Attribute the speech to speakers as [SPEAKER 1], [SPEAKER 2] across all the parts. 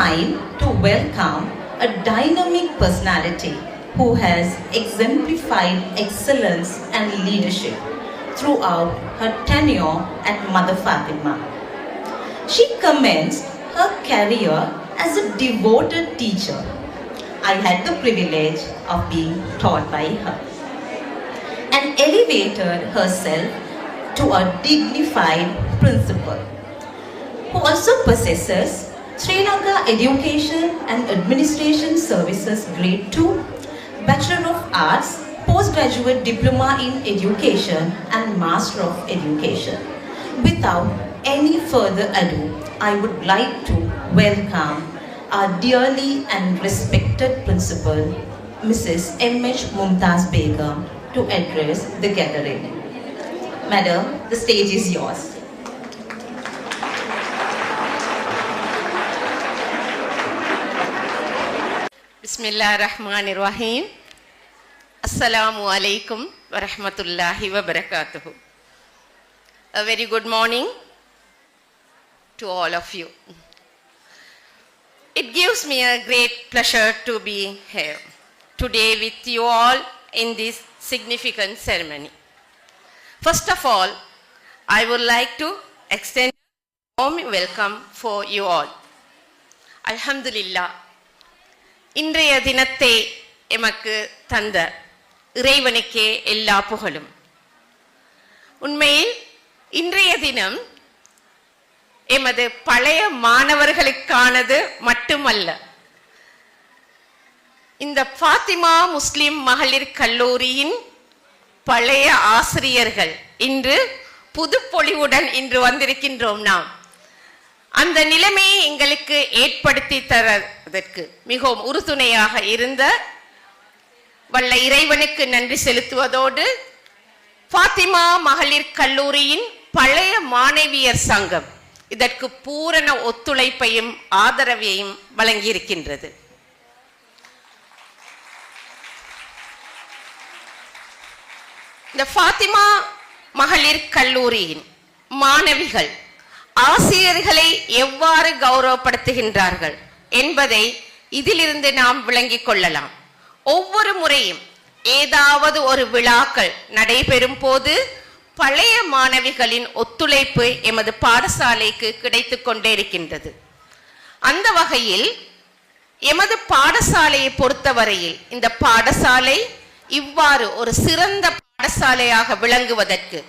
[SPEAKER 1] time to welcome a dynamic personality who has exemplified excellence and leadership throughout her tenure at Mother Fatima. She commenced her career as a devoted teacher. I had the privilege of being taught by her and elevated herself to a dignified principal who also possesses Sri Lanka Education and Administration Services Grade 2, Bachelor of Arts, Postgraduate Diploma in Education and Master of Education. Without any further ado, I would like to welcome our dearly and respected principal, Mrs. M.H. Mumtaz Begum, to address the gathering. Madam, the stage is yours.
[SPEAKER 2] Bismillahirrahmanirrahim. Assalamu alaikum wa rahmatullahi wa barakatuhu. A very good morning to all of you. It gives me a great pleasure to be here today with you all in this significant ceremony. First of all, I would like to extend a warm welcome for you all. Alhamdulillah. இன்றைய தினத்தை எமக்கு தந்த இறைவனுக்கே எல்லா புகழும். உண்மையில் இன்றைய தினம் எமது பழைய மாணவர்களுக்கானது மட்டுமல்ல, இந்த ஃபாத்திமா முஸ்லிம் மகளிர் கல்லூரியின் பழைய ஆசிரியர்கள் இன்று புதுப்பொலிவுடன் இன்று வந்திருக்கின்றோம். நாம் அந்த நிலைமையை எங்களுக்கு ஏற்படுத்தி தரதற்கு மிகவும் உறுதுணையாக இருந்த வல்ல இறைவனுக்கு நன்றி செலுத்துவதோடு, ஃபாத்திமா மகளிர் கல்லூரியின் பழைய மாணவியர் சங்கம் இதற்கு பூரண ஒத்துழைப்பையும் ஆதரவையும் வழங்கியிருக்கின்றது. இந்த ஃபாத்திமா மகளிர் கல்லூரியின் மாணவிகள் ஆசிரியர்களை எவ்வாறு கௌரவப்படுத்துகின்றார்கள் என்பதை இதிலிருந்து நாம் விளங்கிக் கொள்ளலாம். ஒவ்வொரு முறையும் ஏதாவது ஒரு விழாக்கள் நடைபெறும் போது பழைய மாணவிகளின் ஒத்துழைப்பு எமது பாடசாலைக்கு கிடைத்துக் கொண்டே இருக்கின்றது. அந்த வகையில் எமது பாடசாலையை பொறுத்தவரையில் இந்த பாடசாலை இவ்வாறு ஒரு சிறந்த பாடசாலையாக விளங்குவதற்கு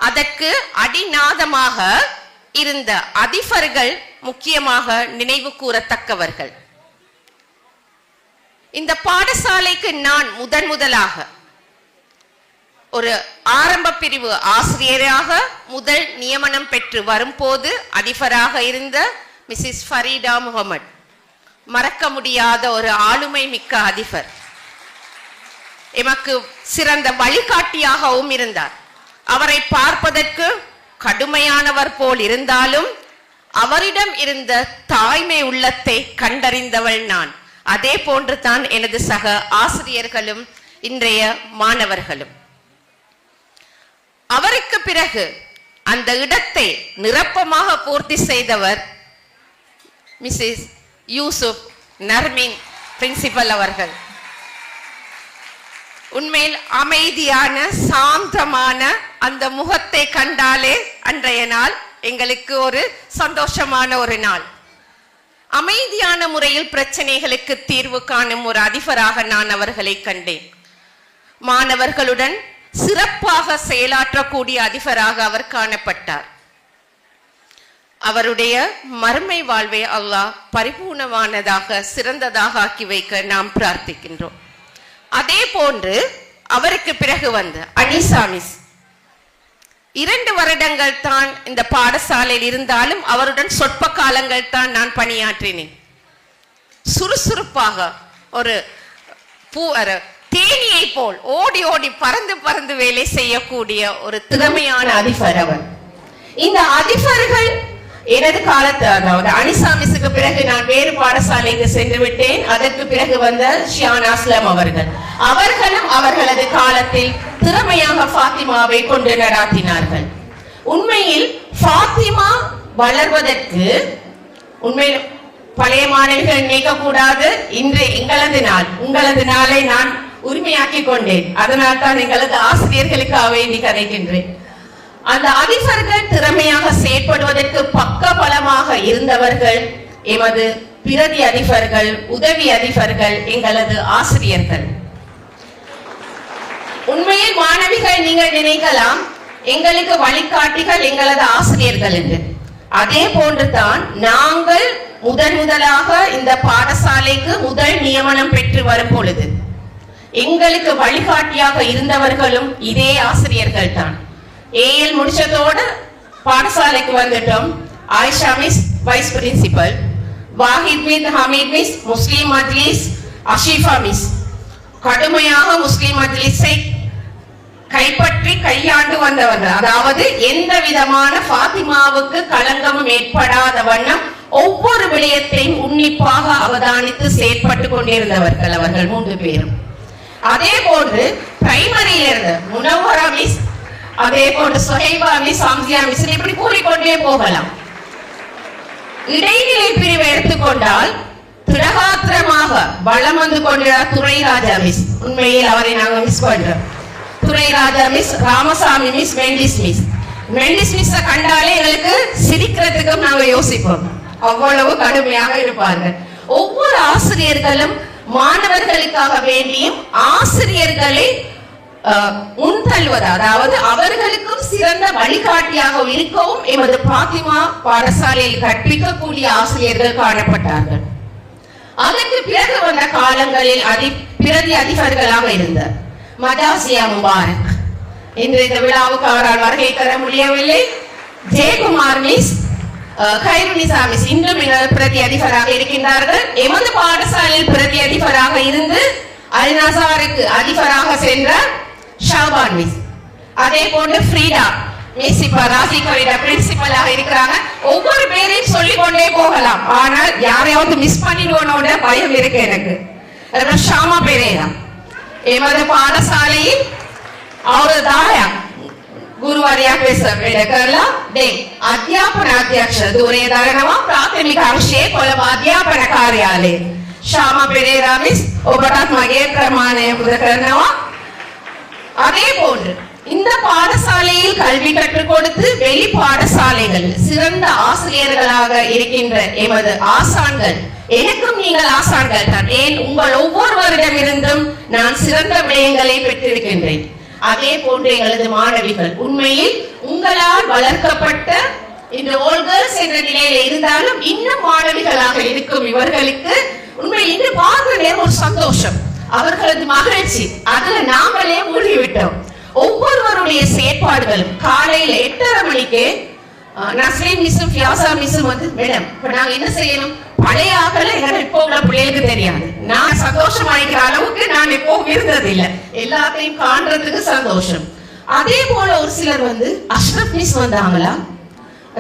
[SPEAKER 2] அதற்கு அடிநாதமாக இருந்த அதிபர்கள் முக்கியமாக நினைவு கூறத்தக்கவர்கள். இந்த பாடசாலைக்கு நான் முதலாக ஒரு ஆரம்ப பிரிவு ஆசிரியராக முதல் நியமனம் பெற்று வரும்போது அதிபராக இருந்த மிஸ்ஸஸ் ஃபரீடா முகமது, மறக்க முடியாத ஒரு ஆளுமை மிக்க அதிபர், எமக்கு சிறந்த வழிகாட்டியாகவும் இருந்தார். அவரை பார்ப்பதற்கு கடுமையானவர் போல் இருந்தாலும் அவரிடம் இருந்த தாய்மை உள்ளத்தை கண்டறிந்தவள் நான். அதே போன்று தான் எனது சக ஆசிரியர்களும் இன்றைய மாணவர்களும். அவருக்கு பிறகு அந்த இடத்தை நிரப்பமாக பூர்த்தி செய்தவர் மிஸ்ஸஸ் யூசுப் நர்மின் பிரின்சிபல் அவர்கள். உண்மையில் அமைதியான சாந்தமான அந்த முகத்தை கண்டாலே அன்றைய நாள் எங்களுக்கு ஒரு சந்தோஷமான ஒரு நாள். அமைதியான முறையில் பிரச்சனைகளுக்கு தீர்வு காணும் ஒரு அதிபராக நான் அவர்களை கண்டேன். மாணவர்களுடன் சிறப்பாக செயலாற்றக்கூடிய அதிபராக அவர் காணப்பட்டார். அவருடைய மறுமை வாழ்வை அல்லாஹ் பரிபூர்ணமானதாக சிறந்ததாக ஆக்கி வைக்க நாம் பிரார்த்திக்கின்றோம். அதே போன்று அவருக்கு பிறகு வந்த அனிசாமிஸ் 2 வருடங்கள் தான் இந்த பாடசாலையில் இருந்தாலும் அவருடன் சொற்ப காலங்கள் தான் நான் பணியாற்றினேன். சுறுசுறுப்பாக ஒரு தேனியை போல் ஓடி ஓடி பறந்து பறந்து வேலை செய்யக்கூடிய ஒரு திறமையான அதிபர் அவர். இந்த அதிபர்கள் எனது காலத்து அனிசாமிஸுக்கு பிறகு நான் வேறு பாடசாலைக்கு சென்று விட்டேன். அதற்கு பிறகு வந்த ஷியான் அஸ்லம் அவர்களும் அவர்களது காலத்தில் திறமையாக ஃபாத்திமாவை கொண்டு நடாத்தினார்கள். உண்மையில் ஃபாத்திமா வளர்வதற்கு உண்மையில் பழைய மாணவிகள் நீக்கக்கூடாது. இன்று எங்களது நாள், உங்களது நாளை நான் உரிமையாக்கி கொண்டேன். அதனால் தான் எங்களது ஆசிரியர்களுக்காக வேண்டி கதைக்கின்றேன். அந்த அதிபர்கள் திறமையாக செயற்படுவதற்கு பக்க பலமாக இருந்தவர்கள் எமது பிரதி அதிபர்கள், உதவி அதிபர்கள், எங்களது ஆசிரியர்கள். உண்மையில் மாணவிகள் நீங்கள் நினைக்கலாம் எங்களுக்கு வழிகாட்டிகள் எங்களது ஆசிரியர்கள் என்று. அதே போன்றுதான் நாங்கள் முதலாக இந்த பாடசாலைக்கு முதல் நியமனம் பெற்று வரும் பொழுது எங்களுக்கு வழிகாட்டியாக இருந்தவர்களும் இதே ஆசிரியர்கள் தான். ஏஎல் முடிச்சதோடு பாடசாலைக்கு வந்துட்டோம். Aisha miss vice principal, Wahid miss, Hameed miss Muslim Majlis, Ashifa miss கடுமையாக முஸ்லிம் மஜ்லிஸை கைப்பற்றி கையாண்டு வந்தவர்கள். அதாவது எந்த விதமான ஃபாத்திமாவுக்கு களங்கமும் ஏற்படாத வண்ணம் ஒவ்வொரு விடயத்தையும் உன்னிப்பாக அவதானித்து செயற்பட்டு கொண்டிருந்தவர்கள் அவர்கள் 3 பேரும். அதே போன்று பிரைமரியில இருந்த முனவரா மிஸ், அதே போன்று சுஹைபா மிஸ், ஹம்சியா மிஸ், இப்படி கூறிக்கொண்டே போகலாம். இடைநிலை பிரிவை எடுத்துக்கொண்டால் திடகாத்திரமாக வளம் வந்து கொண்டிருந்த துரை ராஜா மிஸ், உண்மையில் அவரை நாங்கள் மிஸ் பண்றோம். Durai Raja miss, Ramasamy miss, Mendis miss. Mendis miss கண்டாலே எங்களுக்கு சிரிக்கிறதுக்கும் நாங்கள் யோசிப்போம், அவ்வளவு கடுமையாக இருப்பார்கள். ஒவ்வொரு ஆசிரியர்களும் மாணவர்களுக்காக வேண்டியும் ஆசிரியர்களை முன்தள்ளுவது, அதாவது அவர்களுக்கும் சிறந்த வழிகாட்டியாக இருக்கவும் எமது பாத்திமா பாடசாலையில் கற்பிக்கக்கூடிய ஆசிரியர்கள் காணப்பட்டார்கள். அதற்கு பிறகு வந்த காலங்களில் பிரதி அதிபர்களாக இருந்தார் மஜாசியா முபாரக். இன்று இந்த விழாவுக்கு அவரால் வருகை தர முடியவில்லை. ஜெயக்குமார் மிஸ், கைருனிசா மிஸ் இன்றும் பிரதி அதிபராக இருக்கின்றார்கள். எமது பாடசாலையில் பிரதி அதிபராக இருந்து அல்நசாருக்கு அதிபராக சென்ற ஷாபான் மிஸ், அதே போன்று ஃப்ரீடா மிஸ் இப்ப ராசிகோட பிரின்சிபலாக இருக்கிறாங்க. ஒவ்வொரு பேரையும் சொல்லிக் கொண்டே போகலாம், ஆனால் யாரையாவது மிஸ் பண்ணிடுவோனோட பயம் இருக்கு எனக்கு. ஷாமா பெரேரா எமது பாடசாலையில் அவர் தாயா ಗುರುವಾರ್ಯ ಪೇಸಬೇಡಕಲ್ಲ ದೇ ಅಧ್ಯಾಪನ ಅಧ್ಯಕ್ಷ ದೂರೇದಾಗನವ ಪ್ರಾಥಮಿಕ ಅಂಶೇ ಕೊಲಬ ಅಧ್ಯಾಪನ ಕಾರ್ಯಾಲಯ ಶ್ಯಾಮ ಪೆರೇರಾ மிஸ் ஒபடாத் மகே பிரமாணய புதகர்னவ. அதே போன்று இந்த பாடசாலையில் கல்வி கற்றுக் கொடுத்து வெளி பாடசாலைகளில் சிறந்த ஆசிரியர்களாக இருக்கின்ற எமது ஆசான்கள், எனக்கும் நீங்கள் ஆசான்கள் தான். ஏன் உங்கள் ஒவ்வொருவரிடமிருந்தும் நான் சிறந்த விடயங்களை பெற்றிருக்கின்றேன். அதே போன்று எங்களது மாணவிகள் உண்மையில் உங்களால் வளர்க்கப்பட்ட இந்த ஆல் கேர்ள்ஸ் என்ற நிலையில இருந்தாலும் இன்னும் மாணவிகளாக இருக்கும் இவர்களுக்கு உண்மையில் இன்று பார்க்க ஒரு சந்தோஷம், அவர்களது மகிழ்ச்சி, அதுல நாங்களே மூழ்கிவிட்டோம். ஒவ்வொருவருடைய செயற்பாடுகளும் காலையில 8:30 மணிக்கு நஸ்ரீன் மிஸ்ஸும் ஃபியாசா மிஸ்ஸும் வந்து மேடம் இப்ப நாங்க என்ன செய்யணும், பழைய ஆகல எங்க இப்போ உள்ள பிள்ளைகளுக்கு தெரியாது. நான் சந்தோஷம் ஆகிக்கிற அளவுக்கு நான் எப்பவும் இருந்தது இல்லை, எல்லாத்தையும் காண்றதுக்கு சந்தோஷம். அதே போல ஒரு சிலர் வந்து அஷ்ரப் மிஸ் வந்தாங்களா,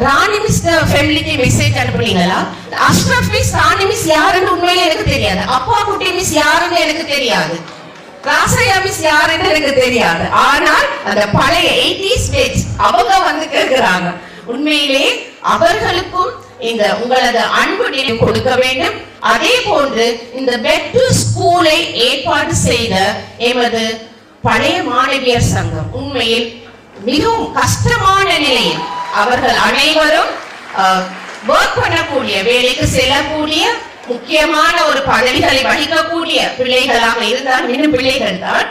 [SPEAKER 2] ராணி மிஸ் ஃபேமிலிக்கு மெசேஜ் அனுப்புனீங்களா, அஷ்ரப் மிஸ் ராணி மிஸ் யாருன்னு உண்மையில எனக்கு தெரியாது, அப்பா குட்டி மிஸ் யாருன்னு எனக்கு தெரியாது, ராசையா மிஸ் யாருன்னு எனக்கு தெரியாது. ஆனால் அந்த பழைய 80s பேட்ச் அவங்க வந்து கேட்கிறாங்க. உண்மையிலே அவர்களுக்கும் இந்த உங்களது அன்பு நினைவு கொடுக்க வேண்டும். அதே போன்று இந்த பெட் டு ஸ்கூலை ஏற்பாடு செய்த எமது பழைய மாணவியர் சங்கம் உண்மையில் மிகவும் கஷ்டமான நிலையில் அவர்கள் அனைவரும் ஒர்க் பண்ணக்கூடிய, வேலைக்கு செல்லக்கூடிய, முக்கியமான ஒரு பதவிகளை வகிக்கக்கூடிய பிள்ளைகளாக இருந்தால் இன்னும் பிள்ளைகள் தான்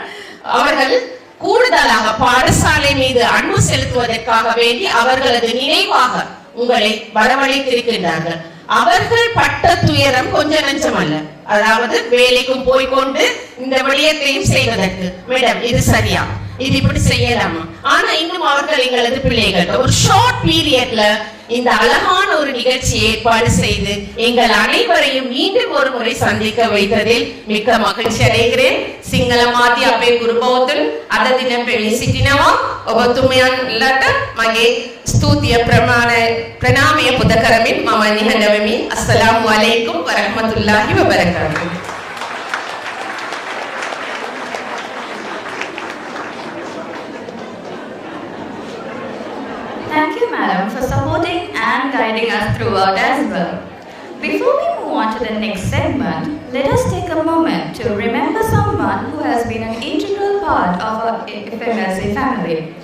[SPEAKER 2] அவர்கள் கூடுதலாக பாடசாலை மீது அன்பு செலுத்துவதற்காக வேண்டி அவர்களது நினைவாக உங்களை வரவழைத்திருக்கின்றார்கள். அவர்கள் பட்ட துயரம் கொஞ்சம் நஞ்சம் அல்ல. அதாவது வேலைக்கும் போய்கொண்டு இந்த விடயத்தையும் செய்வதற்கு மேடம் இது சரியா, இது இப்படி செய்யலாமா, ஆனா இன்னும் அவர்கள் எங்களது பிள்ளைகள் ஒரு ஷார்ட் பீரியட்ல இந்த அழகான ஒரு நிகழ்ச்சி ஏற்பாடு செய்து எங்கள் அனைவரையும் மீண்டும் ஒரு முறை சந்திக்க வைத்ததில் மிக்க மகிழ்ச்சி அடைகிறேன். සිංහල මාධ්‍ය අපේ ගුරු බෞද්ධන් අද දින පෙළි සිටිනවා. ඔබතුමියන්ලට මගේ ස්තුතිය ප්‍රණාමය පුද කරමින් මම නිහඬ වෙමි. අස්සලාමු අලයිකුම් වරහමතුල්ලාහි වබරකාතුහු.
[SPEAKER 3] Thank you, madam, for supporting and guiding us throughout as well. Before we move on to the next segment, let us take a moment to remember someone who has been an integral part of our FMLC family.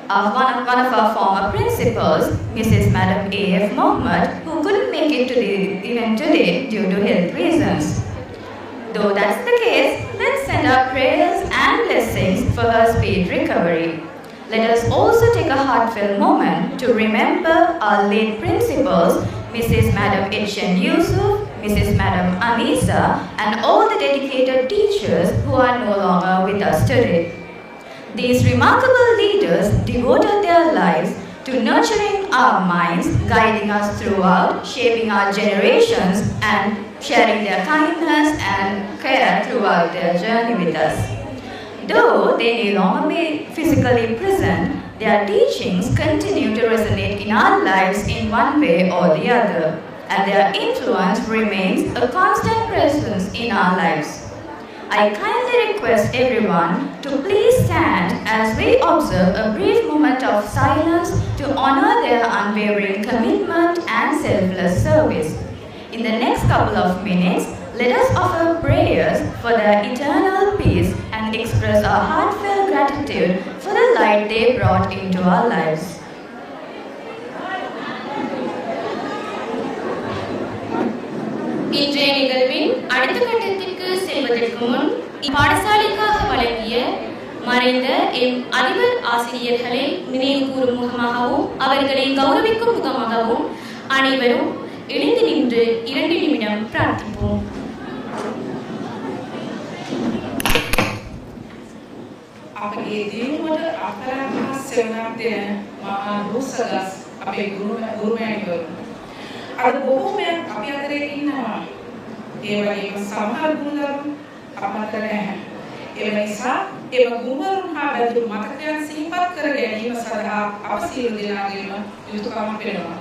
[SPEAKER 3] One of our former principals, Mrs. Madam A.F. Mohammed, who couldn't make it to the event today due to health reasons. Though that's the case, let's send our prayers and blessings for her speed recovery. Let us also take a heartfelt moment to remember our late principals, Mrs. Madam H.N. Yusuf, Mrs. Madam Anisa, and all the dedicated teachers who are no longer with us today. These remarkable leaders devoted their lives to nurturing our minds, guiding us throughout, shaping our generations, and sharing their kindness and care throughout their journey with us. Though they may no longer be physically present, their teachings continue to resonate in our lives in one way or the other, and their influence remains a constant presence in our lives. I kindly request everyone to please stand as we observe a brief moment of silence to honor their unwavering commitment and selfless service. In the next couple of minutes, let us offer prayers for their eternal peace and express our heartfelt gratitude for the light they brought into our lives.
[SPEAKER 4] இன்றைய நிகழ்வின் அடுத்த கட்டத்திற்கு செல்வதற்கு முன் பாடசாலைக்காக வழங்கிய மறைந்த M அதிபர் ஆசிரியர்களை நினைவு கூறும் முகமாகவும் அவர்களை கௌரவிக்கும் முகமாகவும் அனைவரும் எழுந்து நின்று 2 நிமிடம் பிரார்த்திப்போம்.
[SPEAKER 5] අපගේ දියුණුවට අපරාධ සේවනක් දෙන මහා දුසගස් අපේ ගුරුමෑණිවරුන් අද බොහෝමයක් අපි අතරේ ඉන්නවා. ඒ වගේම සමහර ගුරුවරුන් අප අතර නැහැ. ඒ නිසා එම ගුරුවරුන් හා බැඳුණු මතකයන් සිහිපත් කර ගැනීම සඳහා අප සියලු දෙනාගේම යුතුයකමක් වෙනවා.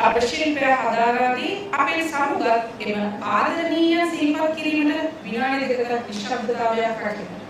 [SPEAKER 5] අප ශිල්පය හදාරාදී අපේ සමුගත් එම ආදරණීය සිහිපත් කිරීමට විනාඩි 2ක නිශ්ශබ්දතාවයක් රැකෙනවා.